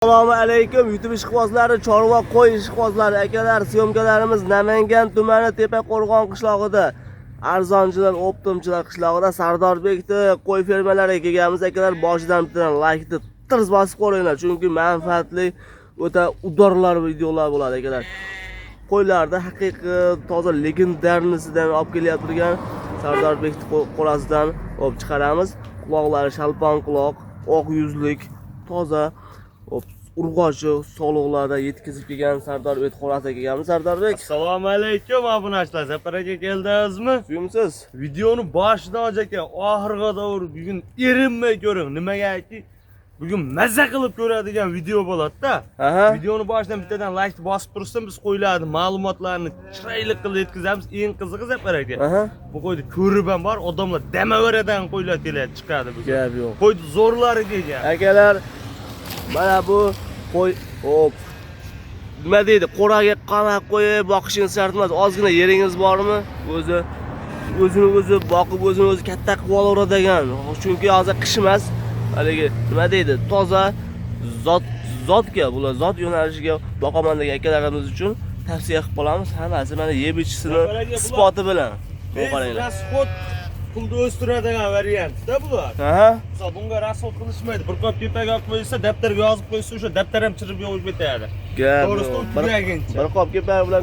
Assalomu alaykum YouTube ishqibozlari, chorva qo'y ishqibozlari, akalar, syomkalarimiz Namangan tumani Tepaqo'rg'on qishlog'ida, arzonchilar, optimchilar qishlog'ida Sardorbekda qo'y fermalariga kelganmiz. Akalar, boshidan bittadan like-ni tirz bosib qo'yinglar, chunki manfaatli o'ta udorlar videolar bo'ladi akalar. Qo'ylarda haqiqiy toza legendarnisidan olib kelyapti turgan Sardorbekda qo'rasidan olib chiqaramiz. Quloqlari shalpon quloq, oq yuzlik, toza urg'ochi sog'liqlarda yetkazib kelgan Sardorbek qo'rasiga kelganmiz. Sardorbek, assalomu alaykum obunachilar. Zapar aka keldingizmi? Suyumsiz. Videoni boshidan aka oxiriga davr bugun erinmay ko'ring. Nimagaki bugun mazza qilib ko'radigan video bo'ladi-da. Videoni boshidan bittadan like bosib tursin, biz qo'ylarni ma'lumotlarni chiroyli qilib yetkazamiz. Eng qizig'i Zapar aka. Bu qo'yda ko'rib ham bor, odamlar damavaradan qo'ylar keladi, chiqadi bu. Gap yo'q. Qo'yni zo'rlari kelgan. Akalar, mana bu qo'y, hop. Nima deydi? Qo'raga qamab qo'yib boqishingiz shart emas. Ozgina yeringiz bormi? O'zini boqib, o'zini katta qilib olaveradigan. Chunki hozir qish emas. Haligi nima deydi? Toza zotga, bular zot yo'nalishiga boqaman degan akalarimiz uchun tavsiya qilib qolamiz. Hammasi mana yeb ichisini isboti bilan. Qaranglar. Rasxod pulni o'stiradigan variant-da bular. Misol bunga rasxod qilishmaydi. Bir qop kepak olib qo'ysa, daftarga yozib qo'ysa, o'sha daftaram chirib yovib ketadi. To'g'risi tugaguncha. Bir qop kepak bilan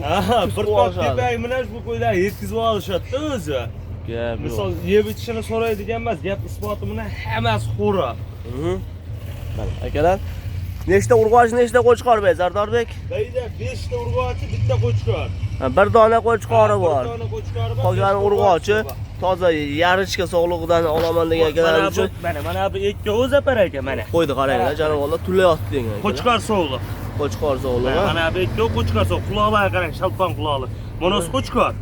bir qop kepak bilan bu qo'ylar yetkazib olishadi-da o'zi. Misol yeb ichishini so'raydigan emas, gap isboti bilan hammasi xo'ra. Mana akalar, nechta urg'och, nechta qo'chqor bor Sardorbek? Deyda 5 ta urg'ochi, bitta qo'chqor. Bir dona qo'chqori bor. Bir dona qo'chqori bor. Qolgani urg'ochi, toza yarichka sog'lig'idan olaman degan akalar uchun. Mana bu ikkovi Zapar aka mana. Qo'ydi qaranglar, janovorlar tulayapti degan. Qo'chqor sog'liq. Qo'chqor sog'lig'i. Mana bu ikkovi qo'chqor sog'liq. Quloqlarga qarang, shalpon quloqli. Monos qo'chqor.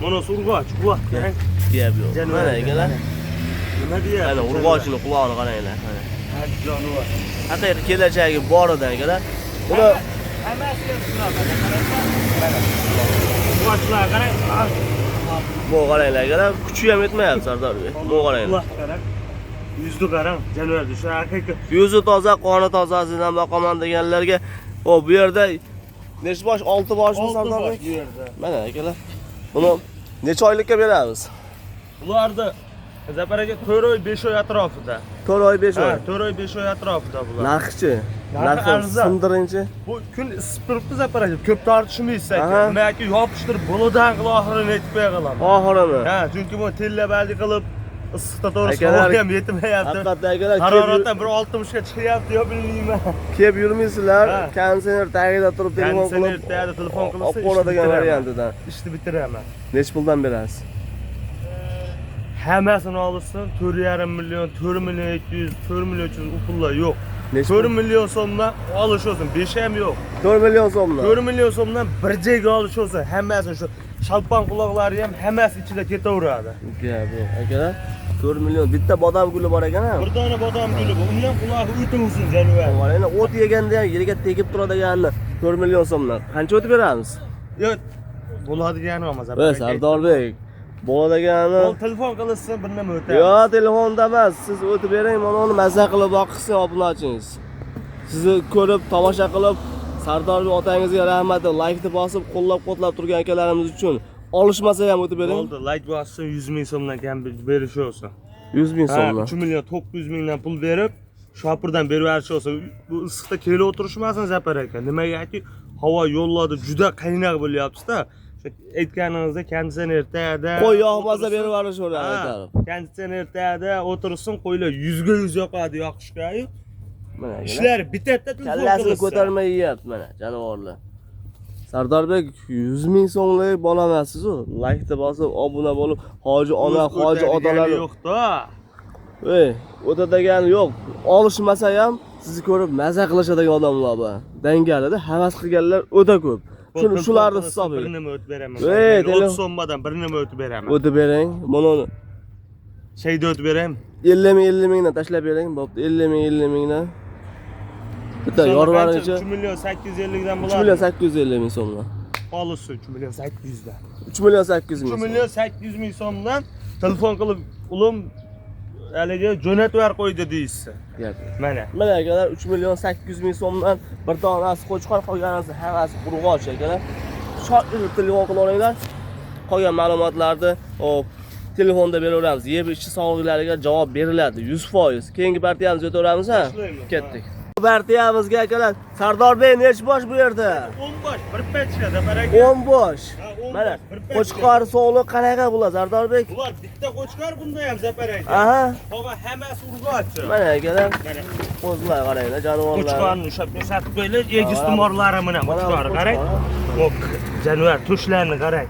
Monos urg'och, quloq qarang. Gap yo'q. Mana akalar. Nima deyapti? Mana urg'ochning qulog'ini qaranglar. Jonivor. Haqiqiy kelajagi bor edi akalar. Buni hammasiga shunaqa qarang. Urg'ochlar qarang. Bu qaranglar akalar, kuchi ham yetmayapti Sardorbek. Bu qaranglar. Yuzni qarang, janovar shu haqiqiy. Yuzi toza, qoni tozasidan boqaman deganlarga, bu yerda necha bosh? 6 boshmi Sardorbek? Bu yerda. Mana akalar. Buni necha oylikka beramiz? Bularda Zapar aka 4 oy 5 oy atrofida. 4 oy 5 oy. 4 oy 5 oy atrofida bular. Narxchi. Narxi sindirinchi. Bu kun isib turibdi Zapar aka, ko'p tortishmaysiz aka. Nimaiki yopishtirib bolodan qilib oxirini yetib qo'ya qolaman. Oxirini. Chunki bu tellabalik qilib issiqda to'g'risi havo ham yetmayapti. Haqiqatda akalar, haroratdan 1.60 ga chiqyapti yo bilmayman. Kelib yurmaysizlar, konditsioner tagida turib telefon qilib, konditsioner tagida telefon qilsa, olib qo'yadigan variantidan. Ishni bitiraman. Nech puldan berasiz? Hammasini olsin 4,5 million, 4 million 200, 4 million 300 u pullar yo'q. 4 million so'mdan olish olsin, 5 ham yo'q. 4 million so'mdan. 4 million so'mdan bir joyga olish olsin, hammasini shu shalpon quloqlari ham hammasi ichida ketaveradi. Gap yo'q. Akalar, 4 million bitta bodam guli bor ekan-a? Bir dona bodam guli bor. Undan quloqi o'ta uzun janovar. Mana o't yeganda ham yerga tegib turadiganini 4 million so'mdan qancha o'tib beramiz? Yo'q, bo'ladigani emas. Sardorbek, bo'ladigani. Telefon qilsin, bir nima o'tadi. Yo'q, telefonda emas. Siz o'tib bering, mana uni mazza qilib boqsin obunachingiz. Sizni ko'rib, tomosha qilib, Sardorbek otangizga rahmat, like-ni bosib, qo'llab-quvvatlab turgan akalarimiz uchun olishmasa ham o'tib bering. Bo'ldi, like bossin, 100 ming so'mdan kam berish olsin. 100 ming so'mdan. 3 million 900 mingdan pul berib, shopirdan berib yuborish olsa, bu issiqda kelib o'tirishmasin Zapar aka. Nimagaki havo yo'llarda juda qaynaq bo'lyapti-da. Aytganingizda konditsioner tagida qo'y yoqmasa berib yuborishadi aytarib. Konditsioner tagida o'tirsin, qo'ylar 100 ga 100 yoqadi yoqishga-yu. Mana ishlar bitta telefon kallasini ko'tarmay yeyapti mana janovorlar. Sardorbek 100 ming so'mlik bola emassiz-ku. Like-ni bosib, obuna bo'lib, hoji ona, hoji otalar yo'q-da. O'tadigan yo'q. Olishmasa ham sizni ko'rib mazza qilishadigan odamlar bor. Dangalida havas qilganlar o'ta ko'p. Shularni hisoblaydi. Bir nima o'tib beraman. 30 so'mdan bir nima o'tib beraman. O'tib bering. Mana shayda o'tib beraman. 50 mingdan tashlab bering. Bo'pti, 50 mingdan. Bitta yorvarinchi 3 million 850 dan bo'ladi. 3 million 850 ming so'mdan. Qolisi 3 million 800 dan. 3 million 800 ming. 3 million 800 ming so'mdan telefon qilib, "Ulim, haligi jo'natib qo'ydi deysiz. Mana. Mana akalar 3 million 800 ming so'mdan bir donasi qo'chqor, qolganisi hammasi urg'och akalar. Short telefon qilib olinglar. Qolgan ma'lumotlarni hop telefonda beraveramiz. Yeb ichki sog'liqlariga javob beriladi 100%. Keyingi partiyamizni o'taveramiz ha. Ketdik. Partiyamizga akalar Sardorbek nech bosh bu yerda? 10 bosh, bir pechka Zafar aka. 10 bosh. Mana qo'chqor sog'liq qanaqa bo'ladi Sardorbek? Bular bitta qo'chqor bunda ham Zafar aka. Aha. Qolgan hammasi urg'och. Mana akalar. Mana Qo'zlar qaranglar, jonivorlar. qo'chqorni ushlab sotib qo'ylar, egiz tumorlari bilan qo'chqor qarang. O jonivar tushlarini qarang.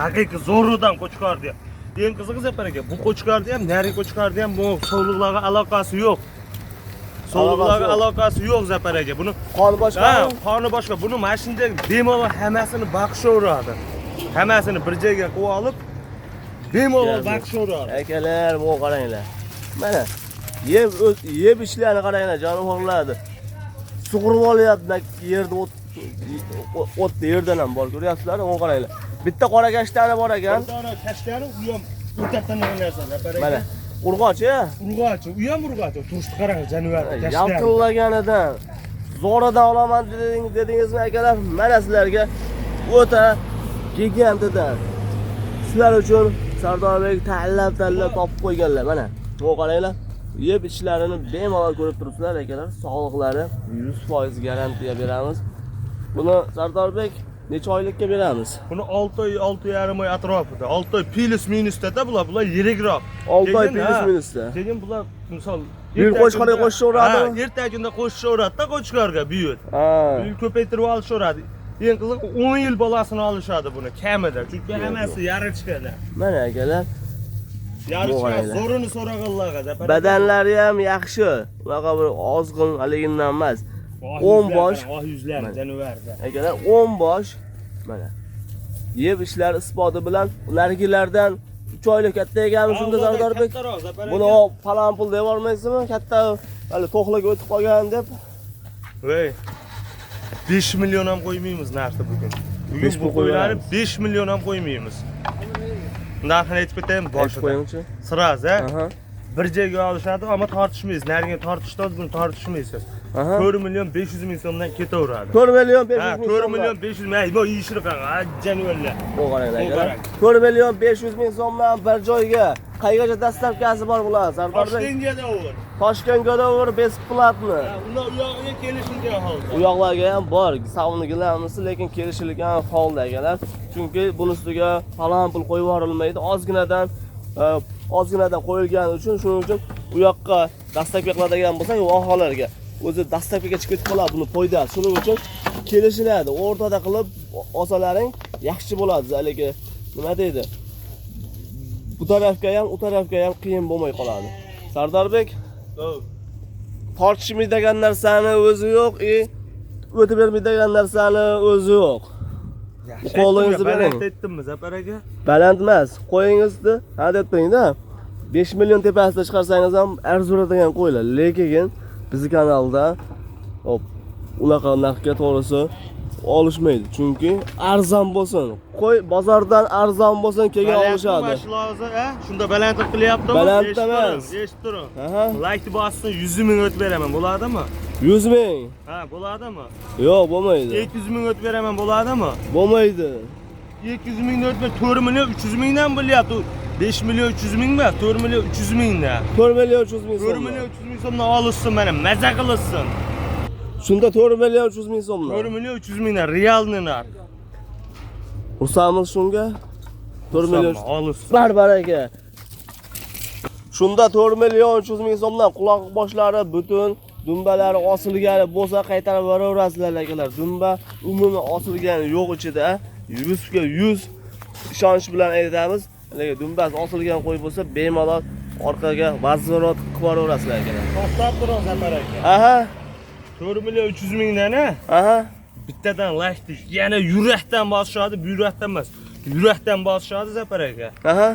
Haqiqiy zo'ridan qo'chqor deyap. Eng qizig'i Zafar aka, bu qo'chqorda ham, nari qo'chqorda ham bu sog'liqlarga aloqasi yo'q. Sog'liqlarga aloqasi yo'q Zafar aka. Buni Qoni boshqa. ha, qoni boshqa. Buni mashinada bemalol hammasini baqishaveradi. Hammasini bir joyga qo'yib olib, bemalol baqishaveradi. Akalar, bu qaranglar. Mana yeb ishlarini qaranglar, jonivorlarni. Sug'urib olyapti yerda o'tda yerdan ham bor, ko'ryapsizlar, bu qaranglar. Bitta qora kashtani bor ekan. Bir dona kashtani u ham o'tatdan narsa Zafar aka. Mana urg'och-a? Urg'och, u ham urg'och. Turishni qarang, jonivar kashtani. Yalqillaganidan zo'ridan olaman dedingizmi akalar? Mana sizlarga o'ta gigantidan. Sizlar uchun Sardorbek tanlab topib qo'yganlar. Mana bu qaranglar. Yeb ichlarini bemalol ko'rib turibsizlar akalar. Sog'liqlari 100% garantiya beramiz. Buni Sardorbek necha oylikka beramiz? Buni 6 oy, 6,5 oy atrofida. 6 oy plus minusda bular yirikroq. 6 oy plus minusda. Keyin bular misol bir qo'chqorga qo'shishaveradimi? Ertagunda qo'shishaveradi-da qo'chqorga büyüt. Ha. Büyüt ko'paytirib olishaveradi. Eng qizig'i 10 yil bolasini olishadi buni kamida. Chunki hammasi yarichkada. Mana akalar. Yarichka zo'rini so'raganlarga Zafar aka. Badanlari ham yaxshi. Unaqa bir ozg'in haligindan emas. 10 bosh. Oh yuzlar jonivarda. Akalar 10 bosh. Mana. Yeb ishlar isboti bilan ulargilardan 3 oylik katta ekanmi shunda Sardorbek? Buni falon pul deb olmaysizmi? Katta hali to'xlaga o'tib qolgan deb. Voy. 5 million ham qo'ymaymiz narxi bugun. Bugun bu qo'ylarni 5 million ham qo'ymaymiz. Narxini aytib ketaymi boshida. Qo'yingchi. Siraz, ha? Aha. Bir joyga olishadi, ammo tortishmaysiz. Nariga tortishdingiz, buni tortishmaysiz. Aha. 4 million 500 ming so'mdan ketaveradi. 4 million 500 Ha, ming. 4 million 500 ming. Bu yishini qara, jonivorlar. Bu qaranglar. 4 million 500 ming so'mdan bir joyga qaygacha dastlabkasi bor bular Sardorbek? Toshkentga o'g'il. Toshkentga o'g'ir besplatni. Ular u yog'iga kelishilgan holda. U yoqlarga ham bor, savungilarimiz, lekin kelishilgan holda akalar. Chunki bunisiga falon pul qo'yib yuborilmaydi. Ozginadan qo'yilgani uchun, shuning uchun u yoqqa dastlabki qiladigan bo'lsa, vohalarga o'zi dastlabkiga chiqib ketib qoladi buni foyda. Shuning uchun kelishiladi. O'rtada qilib olsalaring yaxshi bo'ladi. Haligi nima deydi? Bu tarafga ham, u tarafga ham qiyin bo'lmay qoladi. Sardorbek, tortishmaydigan narsani o'zi yo'q, o'tib bermaydigan narsani o'zi yo'q. Qo'lingizni bering. Baland aytdimmi Zafar aka? Baland emas, qo'yingizni ha deb turingda. 5 million tepasida chiqarsangiz ham arziradigan qo'ylar. Lekin bizning kanalda hop unaqa narxga to'g'risi olishmaydi. Chunki arzon bo'lsin. Qo'y bozordan arzon bo'lsin kelgan olishadi. Shunda balandlik qilyaptimi? Baland emas. Eshitib turing. Aha. Like bossin 100 ming o'tib beraman, bo'ladimi? 100 ming. Ha, bo'ladimi? Yo'q, bo'lmaydi. 200 ming o'tib beraman, bo'ladimi? Bo'lmaydi. 200 mingni o'tib 4 million 300 mingdan bo'lyapti. 5 million 300 ming emas, 4 million 300 mingdan. 4 million 300 ming 4 so'm. million 300 ming so'mdan olishsin mana, maza qilishsin. Shunda 4 million 300 ming so'mdan. 4 million 300 mingdan realni narx. Ursamiz shunga 4 million olishsin. Barbar aka. Shunda 4 million 300 ming so'mdan quloq boshlari butun dumbalari osilgani bo'lsa qaytarib boraverasizlar akalar. Dumba umuman osilgani yo'q ichida. 100 ga 100 ishonch bilan aytamiz. Lekin dumbasi osilgan qo'y bo'lsa bemalol orqaga vazirot qilib boraverasizlar akalar. To'xtab turing Zafar aka. Aha. 4 million 300 mingdan a? Aha. Bittadan lashdik. Yana yurakdan bosishadi, buyrakdan emas. Yurakdan bosishadi Zafar aka. Aha.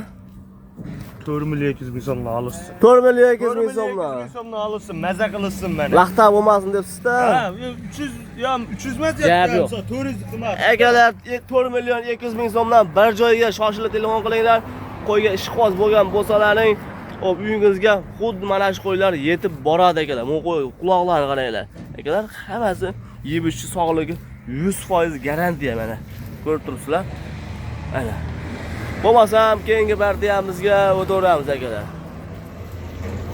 4 million 200 ming so'mdan olishsin. 4 million 200 4 ming million 200 so'mdan. ming so'mdan olishsin, maza qilishsin mana. Laqta bo'lmasin debsiz-da. Ha, 300 ham 300 emas, 400 qilmas. Akalar 4 million 200 ming so'mdan bir joyga shoshilib telefon qilinglar. Qo'yga ishqiboz bo'lgan bo'lsalaring Hop, uyingizga xuddi mana shu qo'ylar yetib boradi akalar. Bu qo'y quloqlarini qaranglar. Akalar, hammasi yeb ichish sog'ligi 100% garantiya mana. Ko'rib turibsizlar? Mana. Bo'lmasam keyingi partiyamizga o'taveramiz akalar.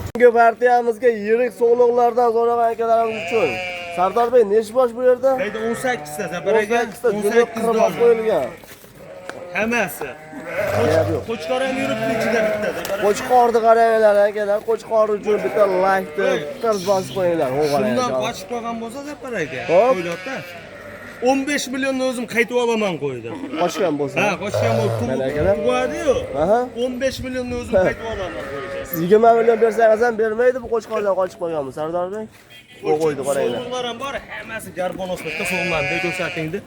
Keyingi partiyamizga yirik sog'liqlardan so'ragan akalarimiz uchun Sardor Bey, nechi bosh bu yerda? Qayda 18 ta Zafar aka, 18 bosh qo'yilgan. Hammasi. Qo'chqoram yuribdi ichida bitta Zafar aka. Qo'chqorni qaranglar akalar, qo'chqor uchun bitta like-ni qirz bosib qo'yinglar. Shundan qochib qolgan bo'lsa Zafar aka, qo'ylarda 15 millionni o'zim qaytib olaman qo'ydi. Qochgan bo'lsa. Ha, qochgan bo'lsa, qo'yadi-yu. Aha. 15 millionni o'zim qaytib olaman qo'ydi. Siz 20 million bersangiz ham bermaydi bu qo'chqorlar qochib qolganmi, Sardor Bey? Qo'ydi qaranglar. So'g'lar ham bor, hammasi garbonoslikda so'g'landi, ko'rsatingdi.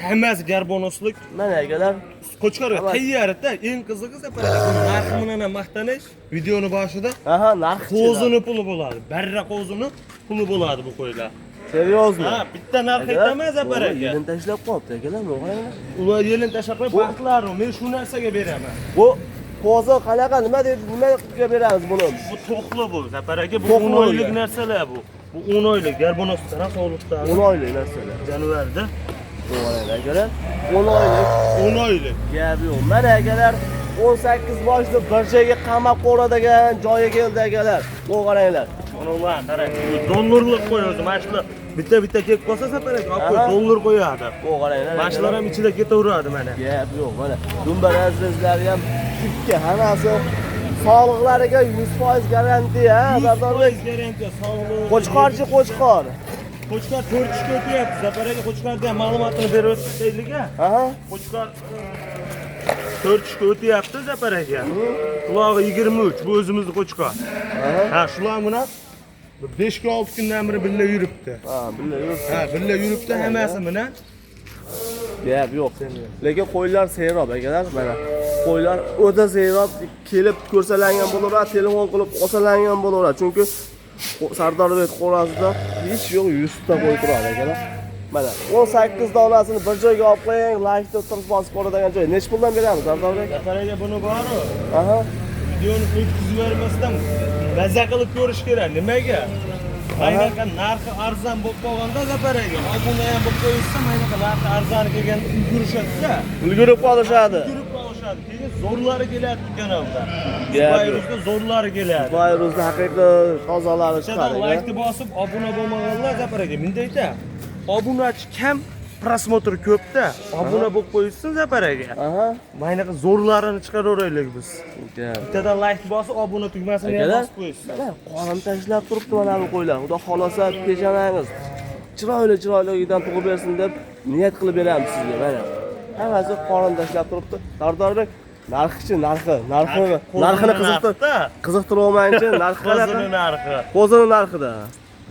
Hammasi garbonoslik. Mana akalar, Qo'chqorga tayyorda, eng qizig'i Zafar aka, narxi bilan maqtanish videoni boshida. aha, narxi Qo'zini puli bo'ladi. Barra qo'zini puli bo'ladi bu qo'ylar. Seriozmi? Ha, bitta narx aytaman Zafar aka. Yelin tashlab qo'yibdi akalar, bu qaranglar. Ular yelin tashlab qo'yib baxtlarim, men shu narsaga beraman. Bu qo'zi qanaqa, nimaga beramiz buni? Bu to'qli bu Zafar aka, bu 10 oylik narsalar bu. Bu 10 oylik garbonos taraf sog'liqda. 10 oylik narsalar. Januarda. Bu qaranglar akalar, 10 oylik. 10 oylik. Gap yo'q. Mana akalar, 18 boshli bir joyga qamab qo'yadigan joyi keldi akalar. Bu qaranglar. Mana ular qarang, dollarlik qo'yadi. Mana shular bitta kelib qolsa Zafar aka, olib dollar qo'yadi. Bu qaranglar. Mashlar ham ichida ketaveradi mana. Gap yo'q, mana dumba razrezlari ham tikka, hammasi sog'liqlariga 100% garantiya, Sardor Bey. Garantiya, sog'liq. Qo'chqorchi qo'chqor. Qo'chqor 4 ishga o'tyapti. Zafar aka qo'chqorga ham ma'lumotini berib o'taylik a. Aha. Qo'chqor 4 ishga o'tyapti Zafar aka. Qulog'i 23, bu o'zimizning qo'chqor. Ha, shular bilan 5 kun 6 kundan beri birga yuribdi. Ha, birga yuribdi. Ha, birga yuribdi hammasi bilan. Gap yo'q. Lekin qo'ylar serob akalar, mana. Qo'ylar o'ta serob, kelib ko'rsalangan bo'laveradi, telefon qilib olsalangan bo'laveradi. Chunki Sardor Bey qo'rasida hech yo'q 100 ta qo'y turadi akalar. Mana 18 donasini bir joyga olib qo'ying, like-ni turib bosib ko'radigan joy. Nech puldan beramiz, Sardor Bey? Zafar aka buni bor-ku. Aha. Videoni o'tkazib bermasdan mazza qilib ko'rish kerak. Nimaga? Aynaqa narxi arzon bo'lib qolganda Zafar aka, obuna ham bo'lib qo'ysa, aynaqa narxi arzon kelganda ulgurishadi-da. Ulgurib qolishadi. Ulgurib qolishadi. Keyin zo'rlari kelyapti kanalda. Gap Bayruzda zo'rlari kelyapti. Bayruzda haqiqiy tozalari chiqadi. Like bosib, obuna bo'lmaganlar Zafar aka, mendayda. Obunachi kam, prosmotr ko'pda. Obuna bo'lib qo'ysin Zafar aka. Aha. Maynaqa zo'rlarini chiqaraveraylik biz. Gap. Bittadan like bosib, obuna tugmasini ham bosib qo'ysin. Mana qorin tashlab turibdi mana bu qo'ylar. Xudo xolosa peshanangiz chiroyli-chiroyligidan tug'ib bersin deb niyat qilib beramiz sizga mana. Hammasi qorin tashlab turibdi. Sardor Bey, narxi-chi, narxini qiziqtirib olmayinchi, narxi qanaqa? Qo'zini narxi. Qo'zini narxida.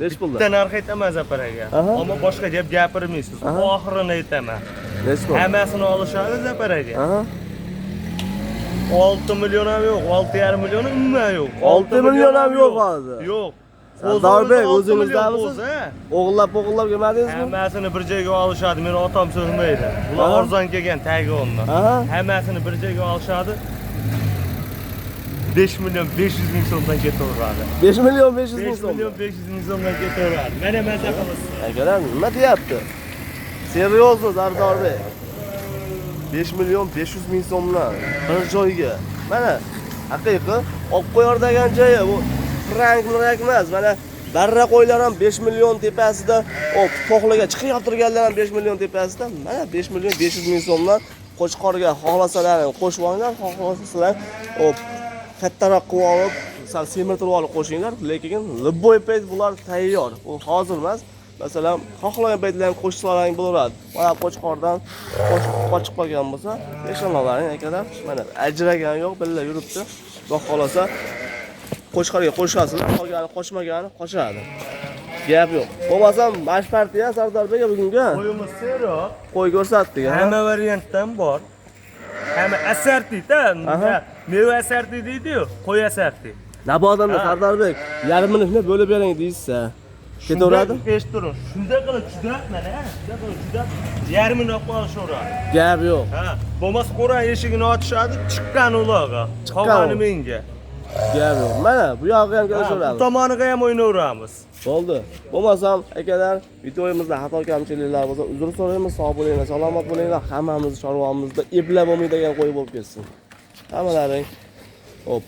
Nech pulda? Bitta narx aytaman Zafar aka. Ammo boshqa gap gapirmaysiz. Oxirini aytaman. Nech pul? Hammasini olishadi Zafar aka. Aha. 6 million ham yo'q, 6,5 million umuman yo'q. 6 million ham yo'q hozir. Yo'q. Sardor Bey, o'zingizdamisiz? O'g'illab kelmadingizmi? Hammasini bir joyga olishadi. Meni otam so'zmaydi. Bular arzon kelgan tagi ondan. Hammasini bir joyga olishadi. 5 million 500 ming so'mdan ketaveradi. 5 million 500 ming 5 so'm. million 500 ming so'mdan ketaveradi. Mana mazza qilasiz. Akalar, nima deyapti? Seriozmi Sardor Bey? 5 million 500 ming so'mdan bir joyga. Mana haqiqiy olib qo'yar degan joyi bu rank emas. Mana barra qo'ylar ham 5 million tepasida, to'qliga chiqib turganlar ham 5 million tepasida. Mana 5 million 500 ming so'mdan qo'chqorga xohlasalar qo'shib olinglar, xohlasalar kattaroq qilib olib, sal semirtirib olib qo'shinglar, lekin любой payt bular tayyor. U hozir emas. Masalan, xohlagan paytlarni qo'shsalang bo'laveradi. Mana qo'chqordan qochib qolgan bo'lsa, eshonlaring akalar, mana ajragan yo'q, billa yuribdi. Xudo xolosa qo'chqorga qo'shasizlar, qolgani qochmagani qochadi. Gap yo'q. Bo'lmasam, mash partiya Sardor Beyga bugunga Qo'yimiz seroq. qo'y ko'rsatdik, ha. Hamma variantdan bor. Hamma asarti-da. Meva asarti deydi-yu, qo'y asarti. Nabodanda Sardor Bey, yarmini bo'lib bering deysiz-a. Ketaveradi? Eshituring. Shunda qilib juda, mana, shunda qilib juda yarmini olib qolishaveradi. Gap yo'q. Ha, bo'lmasa qo'ra eshigini ochishadi, chiqqan ulog'i. Qolgani menga. Gap yo'q. Mana bu yog'iga ham Bu kelishaveramiz. tomoniga ham o'ynaveramiz. Bo'ldi. Bo'lmasam, akalar, videomizda xato kamchiliklar bo'lsa, uzr so'raymiz. Sog' bo'linglar, salomat bo'linglar. Hammamiz chorvamizda eplab bo'lmaydigan qo'y bo'lib ketsin. Hammalaring hop.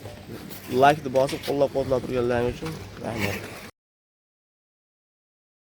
Like-ni bosib, qo'llab-quvvatlab turganlaring uchun rahmat.